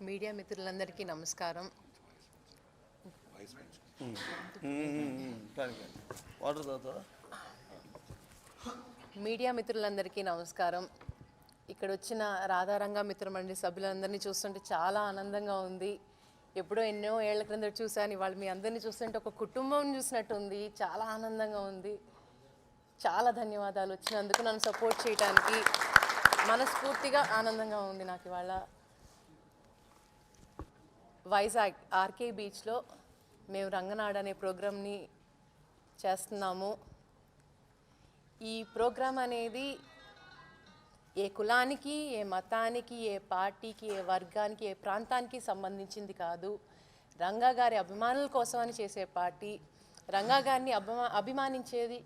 Media మిత్రులందరికీ నమస్కారం. Media మిత్రులందరికీ నమస్కారం. ఇక్కడ వచ్చిన రాధారంగ మిత్రమండలి సభ్యులందరినీ చూస్తుంటే చాలా ఆనందంగా ఉంది. ఎప్పుడో ఎన్నో ఏళ్ల క్రింద చూశాను, ఇవాళ మీ అందరినీ చూస్తుంటే ఒక కుటుంబం చూసినట్టు ఉంది. చాలా ఆనందంగా ఉంది. చాలా ధన్యవాదాలు వచ్చినందుకు, నన్ను సపోర్ట్ చేయడానికి. మనస్ఫూర్తిగా ఆనందంగా ఉంది నాకు. ఇవాళ వైజాగ్ ఆర్కే బీచ్లో మేము రంగనాడు అనే ప్రోగ్రామ్ని చేస్తున్నాము. ఈ ప్రోగ్రాం అనేది ఏ కులానికి, ఏ మతానికి, ఏ పార్టీకి, ఏ వర్గానికి, ఏ ప్రాంతానికి సంబంధించింది కాదు. రంగా గారి అభిమానుల కోసమని చేసే పార్టీ. రంగా గారిని అభిమానించేది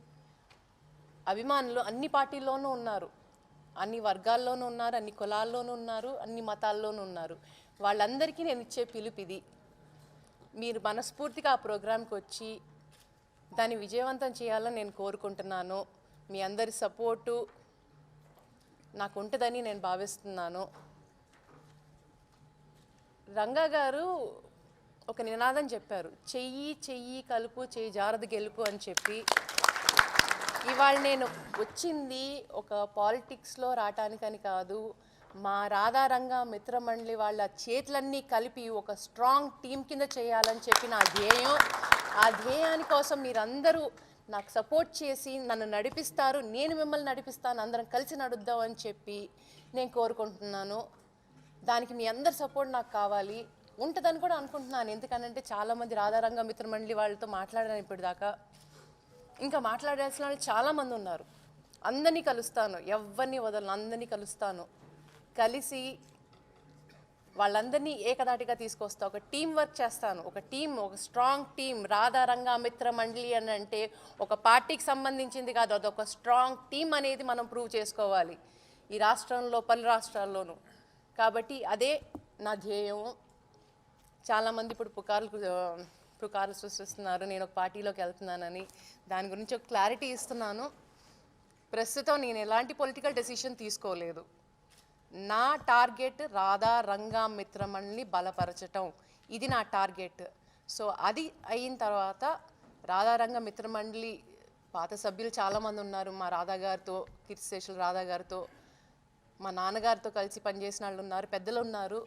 అభిమానులు అన్ని పార్టీల్లోనూ ఉన్నారు, అన్ని వర్గాల్లోనూ ఉన్నారు, అన్ని కులాల్లోనూ ఉన్నారు, అన్ని మతాల్లోనూ ఉన్నారు. వాళ్ళందరికీ నేను ఇచ్చే పిలుపు ఇది. మీరు మనస్ఫూర్తిగా ఆ ప్రోగ్రాంకి వచ్చి దాన్ని విజయవంతం చేయాలని నేను కోరుకుంటున్నాను. మీ అందరి సపోర్టు నాకు ఉంటుందని నేను భావిస్తున్నాను. రంగా గారు ఒక నినాదం చెప్పారు, చెయ్యి చెయ్యి కలుపు, చెయ్యి జారదు గెలుపు అని చెప్పి. ఇవాళ నేను వచ్చింది ఒక పాలిటిక్స్లో రావటానికని కాదు, మా రాధారంగ మిత్రమండలి వాళ్ళ చేతులన్నీ కలిపి ఒక స్ట్రాంగ్ టీం కింద చేయాలని చెప్పి నా ధ్యేయం. ఆ ధ్యేయాని కోసం మీరందరూ నాకు సపోర్ట్ చేసి నన్ను నడిపిస్తారు, నేను మిమ్మల్ని నడిపిస్తాను, అందరం కలిసి నడుద్దాం అని చెప్పి నేను కోరుకుంటున్నాను. దానికి మీ అందరి సపోర్ట్ నాకు కావాలి, ఉంటుందని కూడా అనుకుంటున్నాను. ఎందుకనంటే చాలామంది రాధారంగ మిత్రమండలి వాళ్ళతో మాట్లాడాను ఇప్పటిదాకా. ఇంకా మాట్లాడాల్సిన వాళ్ళు చాలామంది ఉన్నారు. అందరినీ కలుస్తాను, ఎవరిని వదలను, అందరినీ కలుస్తాను. కలిసి వాళ్ళందరినీ ఏకదాటిగా తీసుకొస్తా. ఒక టీం వర్క్ చేస్తాను. ఒక టీం, ఒక స్ట్రాంగ్ టీం. రాధారంగ మిత్రమండలి అని అంటే ఒక పార్టీకి సంబంధించింది కాదు, అదొక స్ట్రాంగ్ టీం అనేది మనం ప్రూవ్ చేసుకోవాలి ఈ రాష్ట్రంలో, పలు రాష్ట్రాల్లోనూ. కాబట్టి అదే నా ధ్యేయం. చాలామంది ఇప్పుడు పుకార్లు సృష్టిస్తున్నారు నేను ఒక పార్టీలోకి వెళ్తున్నానని. దాని గురించి ఒక క్లారిటీ ఇస్తున్నాను. ప్రస్తుతం నేను ఎలాంటి పొలిటికల్ డెసిషన్ తీసుకోలేదు. నా టార్గెట్ రాధారంగ మిత్రమండలిని బలపరచటం, ఇది నా టార్గెట్. సో అది అయిన తర్వాత రాధారంగ మిత్రమండలి పాత సభ్యులు చాలామంది ఉన్నారు. మా రాధా గారితో, కీర్తిశేషులు రాధా గారితో, మా నాన్నగారితో కలిసి పనిచేసిన వాళ్ళు ఉన్నారు, పెద్దలు ఉన్నారు.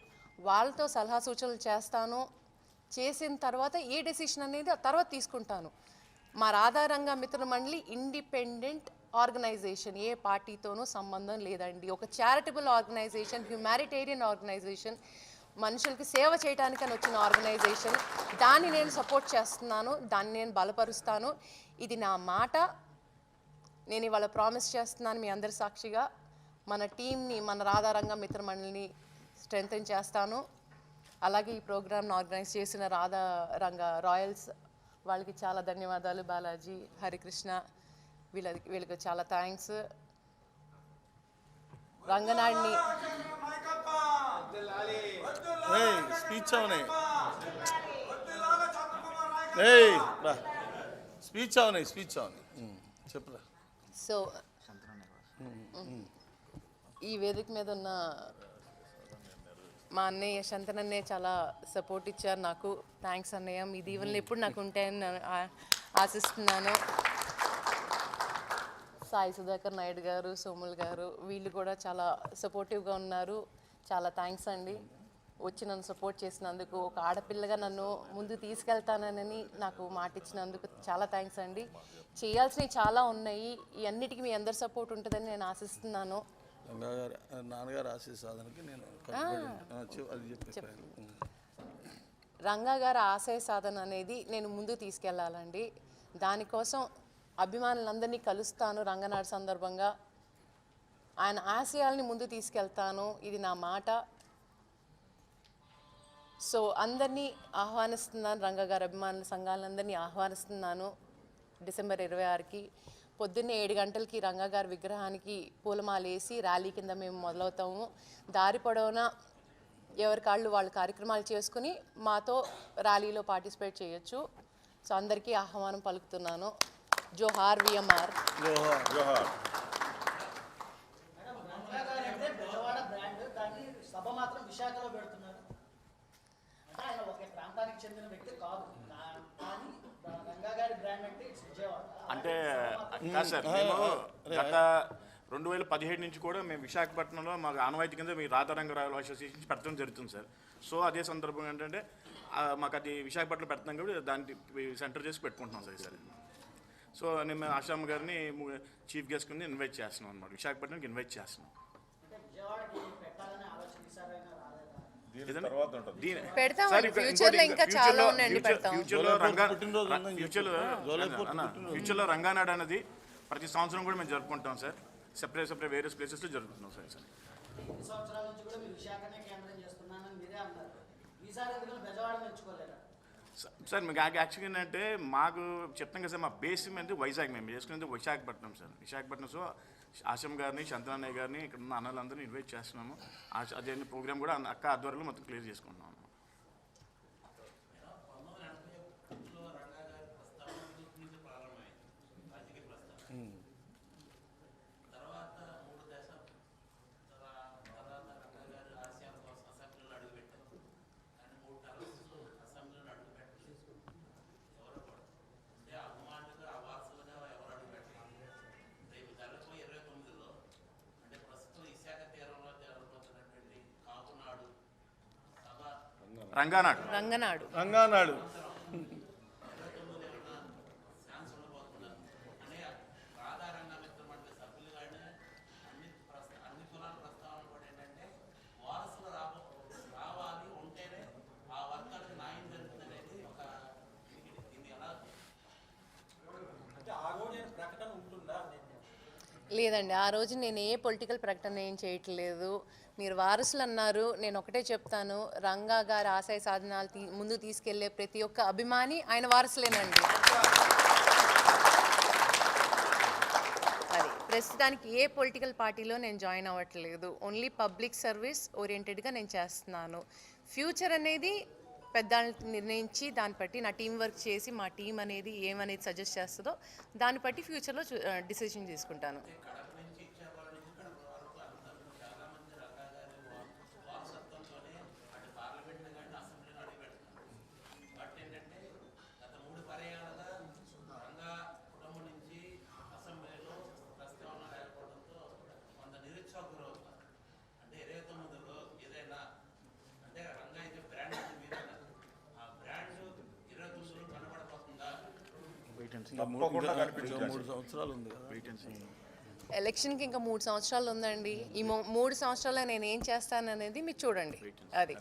వాళ్ళతో సలహా సూచనలు చేస్తాను. చేసిన తర్వాత ఏ డెసిషన్ అనేది ఆ తర్వాత తీసుకుంటాను. మా రాధారంగ మిత్రమండలి ఇండిపెండెంట్ ఆర్గనైజేషన్, ఏ పార్టీతోనూ సంబంధం లేదండి. ఒక చారిటబుల్ ఆర్గనైజేషన్, హ్యూమానిటేరియన్ ఆర్గనైజేషన్, మనుషులకి సేవ చేయడానికని వచ్చిన ఆర్గనైజేషన్. దాన్ని నేను సపోర్ట్ చేస్తున్నాను, దాన్ని నేను బలపరుస్తాను. ఇది నా మాట. నేను ఇవాళ ప్రామిస్ చేస్తున్నాను మీ అందరి సాక్షిగా, మన టీంని, మన రాధారంగ మిత్రమండలిని స్ట్రెంగ్తెన్ చేస్తాను. అలాగే ఈ ప్రోగ్రామ్ను ఆర్గనైజ్ చేసిన రాధారంగ రాయల్స్ వాళ్ళకి చాలా ధన్యవాదాలు. బాలాజీ, హరికృష్ణ, వీళ్ళకి చాలా థ్యాంక్స్. రంగనాడిని సో ఈ వేదిక మీద ఉన్న మా అన్నయ్య శంతన్ అన్నయ్య చాలా సపోర్ట్ ఇచ్చారు నాకు. థ్యాంక్స్ అన్నయ్య, మీ దీవెనలు ఎప్పుడు నాకు ఉంటాయని ఆశిస్తున్నాను. సాయి సుధాకర్ నాయుడు గారు, సోముల్ గారు, వీళ్ళు కూడా చాలా సపోర్టివ్గా ఉన్నారు. చాలా థ్యాంక్స్ అండి వచ్చి నన్ను సపోర్ట్ చేసినందుకు. ఒక ఆడపిల్లగా నన్ను ముందు తీసుకెళ్తానని నాకు మాట ఇచ్చినందుకు చాలా థ్యాంక్స్ అండి. చేయాల్సినవి చాలా ఉన్నాయి. ఈ అన్నిటికీ మీ అందరి సపోర్ట్ ఉంటుందని నేను ఆశిస్తున్నాను. నాన్నగారు ఆశీస్ సాధనకి నేను రంగా గారి ఆశయ సాధన అనేది నేను ముందు తీసుకెళ్లాలండి. దానికోసం అభిమానులందరినీ కలుస్తాను. రంగనాడు సందర్భంగా ఆయన ఆశయాల్ని ముందు తీసుకెళ్తాను, ఇది నా మాట. సో అందరినీ ఆహ్వానిస్తున్నాను, రంగా గారి అభిమానుల సంఘాలందరినీ ఆహ్వానిస్తున్నాను. డిసెంబర్ 26కి పొద్దున్నే 7 గంటలకి రంగా గారి విగ్రహానికి పూలమాల వేసి ర్యాలీ కింద మేము మొదలవుతాము. దారి పొడవునా ఎవరి కాళ్ళు వాళ్ళు కార్యక్రమాలు చేసుకుని మాతో ర్యాలీలో పార్టిసిపేట్ చేయొచ్చు. సో అందరికీ ఆహ్వానం పలుకుతున్నాను. జోహార్ విఎంఆర్. జోహార్. సభ మాత్రం విశాఖలో పెడుతున్నారు. ప్రాంతానికి చెందిన వ్యక్తి కాదు, కానీ రంగా గారి బ్రాండ్ అంటే ఇట్స్ విజయవాడ. అంటే కాదు సార్, మేము గత 2017 నుంచి కూడా మేము విశాఖపట్నంలో మాకు ఆనవాయితీ కింద మీ రాధారంగరాయల అసోసియేషన్ పెట్టడం జరుగుతుంది సార్. సో అదే సందర్భంగా ఏంటంటే మాకు అది విశాఖపట్నంలో పెడుతున్నాం కాబట్టి దాన్ని సెంటర్ చేసి పెట్టుకుంటున్నాం సార్ ఈసారి. సో నేను ఆశామ్ గారిని చీఫ్ గెస్ట్ కింద ఇన్వైట్ చేస్తున్నాం అనమాట, విశాఖపట్నంకి ఇన్వైట్ చేస్తున్నాం. అంటే విజయవాడకి పెట్టాలనే ఆలోచన ఈసారైనా రాలేదా? పెడతాం ఫ్యూచర్లో, ఇంకా చాలా ఉన్నాయండి పెడతాం. ఫ్యూచర్లో రంగానాడు అనేది ప్రతి సంవత్సరం కూడా మేము జరుపుకుంటాం సార్. సెపరేట్ వేరియస్ ప్లేసెస్లో జరుపుతున్నాం సార్. ఎన్ని సంవత్సరాల నుంచి కూడా మీరు విశాఖనే కేంద్రం చేస్తున్నానని మీరే అన్నారు. ఈసారి ఎందుకంటే బెజవాడ మెచ్చుకోలేరా? సార్ మీకు యాక్చువల్గా ఏంటంటే మాకు చెప్తాం కదా సార్, మా బేస్ అనేది వైజాగ్, మేము చేసుకునేది విశాఖపట్నం సార్. విశాఖపట్నం. సో ఆశమ్ గారిని, శంతనన్నయ్య గారిని, ఇక్కడ ఉన్న అన్నలందరినీ ఇన్వైట్ చేస్తున్నాము. అదే ప్రోగ్రామ్ కూడా అక్క ఆధ్వర్యంలో మొత్తం క్లియర్ చేసుకుంటున్నాము. రంగానాడు రంగానాడు లేదండి, ఆ రోజు నేను ఏ పొలిటికల్ ప్రకటన ఏం చేయట్లేదు. మీరు వారసులు అన్నారు, నేను ఒకటే చెప్తాను, రంగా గారి ఆశయ సాధనాలు ముందు తీసుకెళ్లే ప్రతి ఒక్క అభిమాని ఆయన వారసులేనండి. అది ప్రస్తుతానికి ఏ పొలిటికల్ పార్టీలో నేను జాయిన్ అవ్వట్లేదు. ఓన్లీ పబ్లిక్ సర్వీస్ ఓరియంటెడ్గా నేను చేస్తున్నాను. ఫ్యూచర్ అనేది పెద్దవాళ్ళని నిర్ణయించి దాన్ని బట్టి నా టీం వర్క్ చేసి మా టీం అనేది ఏమనేది సజెస్ట్ చేస్తుందో దాన్ని బట్టి ఫ్యూచర్లో డిసిషన్ తీసుకుంటాను. తప్పకుండా కనిపించే 3 సంవత్సరాలు ఉంది కదా. ఎలక్షన్కి ఇంకా 3 సంవత్సరాలు ఉందండి. ఈ 3 సంవత్సరాల్లో నేను ఏం చేస్తాను అనేది మీరు చూడండి. అది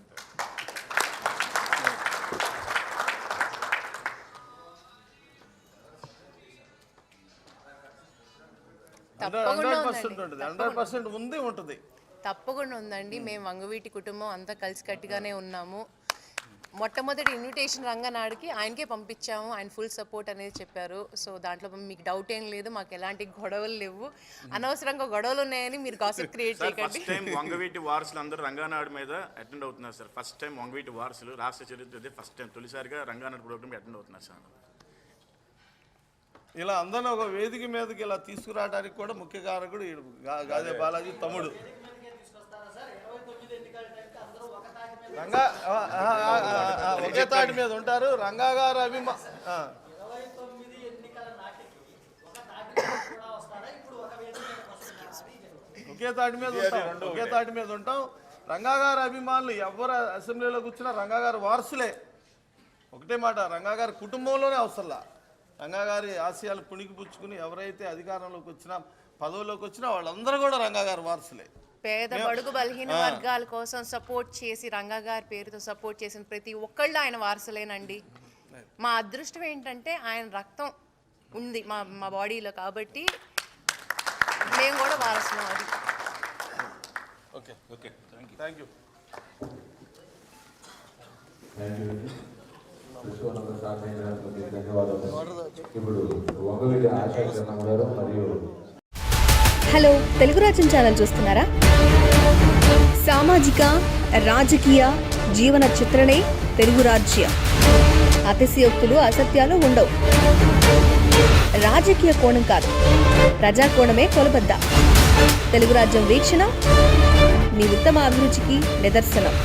తప్పకుండా 100% ఉంటుంది. తప్పకుండా ఉందండి. మేము వంగవీటి కుటుంబం అంతా కలిసికట్టుగానే ఉన్నాము. మొట్టమొదటి ఇన్విటేషన్ రంగనాడుకి ఆయనకే పంపించాము. ఆయన ఫుల్ సపోర్ట్ అనేది చెప్పారు. సో దాంట్లో మీకు డౌట్ ఏం లేదు, మాకు ఎలాంటి గొడవలు లేవు. అనవసరంగా గొడవలు ఉన్నాయని మీరు గాసిప్ క్రియేట్ చేయకండి. ఫస్ట్ టైం వంగవీటి వారసులు అందరూ రంగానాడు మీద అటెండ్ అవుతున్నారు సార్. ఫస్ట్ టైం వంగవీటి వారసులు రాష్ట్ర చరిత్ర ఫస్ట్ టైం తొలిసారిగా రంగానాడు ప్రోగ్రామ్ అటెండ్ అవుతున్నారు సార్. ఇలా అందరినీ ఒక వేదిక మీదకి ఇలా తీసుకురావడానికి కూడా ముఖ్య కారకుడు గాదే బాలాజీ తమ్ముడు. రంగా ఒకే తాటి మీద ఉంటారు. రంగా గారు ఒకే తాటి మీద ఉంటాం. రంగా గారి అభిమానులు ఎవరు అసెంబ్లీలో కూర్చున్నా రంగా గారు వారసులే. ఒకటే మాట, రంగా గారి కుటుంబంలోనే అవసరంలా. రంగా గారి ఆశయాలు పుణికిపుచ్చుకుని ఎవరైతే అధికారంలోకి వచ్చినా పదవుల్లోకి వచ్చినా వాళ్ళందరూ కూడా రంగా గారి వారసులే. పేద బడుగు బలహీన వర్గాల కోసం సపోర్ట్ చేసి రంగా గారి పేరుతో సపోర్ట్ చేసిన ప్రతి ఒక్కళ్ళు ఆయన వారసులేనండి. మా అదృష్టం ఏంటంటే ఆయన రక్తం ఉంది మా బాడీలో, కాబట్టి మేము కూడా వారసులం. అది ఓకే థ్యాంక్ యూ. ఇప్పుడు వంగవీటి ఆశా గారు మరియు హలో తెలుగు రాజ్యం ఛానల్ చూస్తున్నారా? సామాజిక రాజకీయ జీవన చిత్రణే తెలుగు రాజ్యం. అతిశయోక్తులు అసత్యాలు ఉండవు. రాజకీయ కోణం కాదు, ప్రజా కోణమే కొలబద్ద. తెలుగు రాజ్యం వీక్షణ మీ ఉత్తమ అభిరుచికి నిదర్శనం.